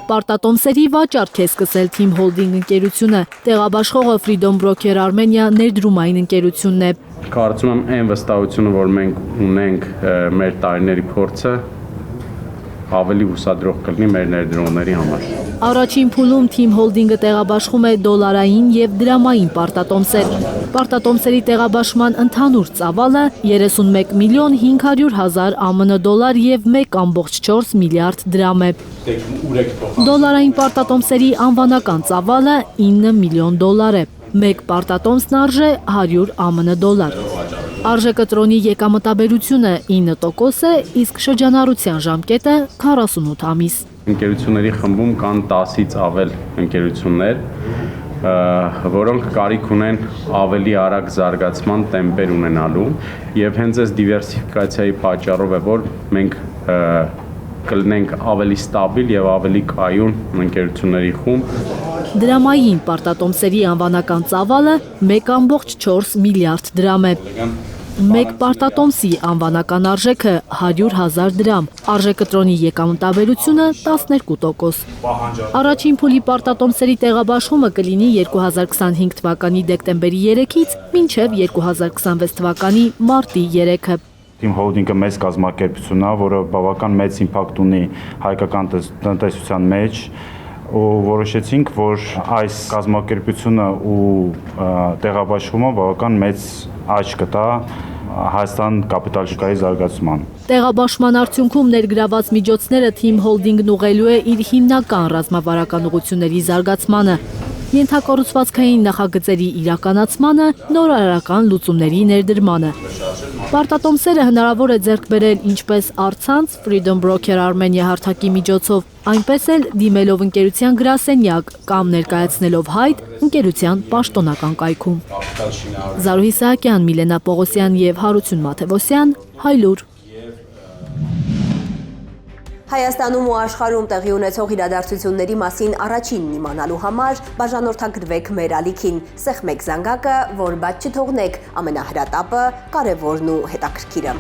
Պարտատոմսերի վաճառք է սկսել Team Holding ընկերությունը, տեղաբաշխողը Freedom Broker Armenia ներդրումային ընկերությունն է։ Կարծում եմ այն վստահությունը, որ մենք ունենք մեր տարիների փորձը, ավելի հուսադրող կլինի մեր ներդրողների համար։ Առաջին փուլում Team Holding-ը տեղաբաշխում է դոլարային եւ դրամային պարտատոմսեր։ Պարտատոմսերի տեղաբաշխման ընդհանուր ծավալը 31 միլիոն 500 հազար ԱՄՆ դոլար եւ 1.4 միլիարդ դրամ է։ Դոլարային պարտատոմսերի անվանական ծավալը 9 միլիոն դոլար է։ Մեկ պարտատոմսն արժե 100 ԱՄՆ դոլար։ Արժեկտրոնի եկամտաբերությունը 9% է, իսկ շրջանառության ժամկետը 48 ամիս։ Ընկերությունների խմբում կան 10-ից ավել ընկերություններ, որոնք կարիք ունեն ավելի արագ զարգացման տեմպեր ունենալու եւ հենց այս դիվերսիֆիկացիայի պատճառով է, որ մենք կլինենք ավելի ստաբիլ եւ ավելի կայուն ընկերությունների խումբ։ Դրամային պարտատոմսերի անվանական ծավալը 1.4 միլիարդ դրամ է։ Մեկ պարտատոմսի անվանական արժեքը 100 հազար դրամ, արժեկտրոնի եկամտաբերությունը 12%։ Առաջին փուլի պարտատոմսերի տեղաբաշխումը կլինի 2025 թվականի դեկտեմբերի 3-ից մինչև 2026 թվականի մարտի 3-ը։ Team Holding-ը մեծ կազմակերպություն է, որը բավական մեծ իմպակտ ունի հայկական տնտեսության մեջ, ու որոշեցինք, որ այս կազմակերպությունը ու տեղաբաշխումը բավական մեծ աճ կտա Հայաստան կապիտալ շուկայի զարգացման։ Տեղաբաշխման արդյունքում ներգրաված միջոցները Team Holding-ն ուղղելու է իր հիմնական ռազմավարական ուղղությունների զարգացմանը, ենթակառուցվածքային նախագծերի իրականացմանը, նորարարական լուծումների ներդրմանը։ Պարտատոմսերը հնարավոր է ձեռք բերել ինչպես առցանց Freedom Broker Armenia հարթակի միջոցով, այնպես էլ դիմելով ընկերության գրասենյակ կամ ներկայացնելով հայտ ընկերության պաշտոնական կայքում։ Զարուհի Սահակյան, Միլենա Պողոսյան եւ Հարություն Մաթևոսյան, Հայլուր։ Հայաստանում ու աշխարհում տեղի ունեցող իրադարձությունների մասին առաջինն իմանալու համար բաժանորդագրվեք մեր ալիքին, սեղմեք զանգակը, որ բաց չթողնեք ամենահրատապը, կարևորն ու հետաքրքիրը։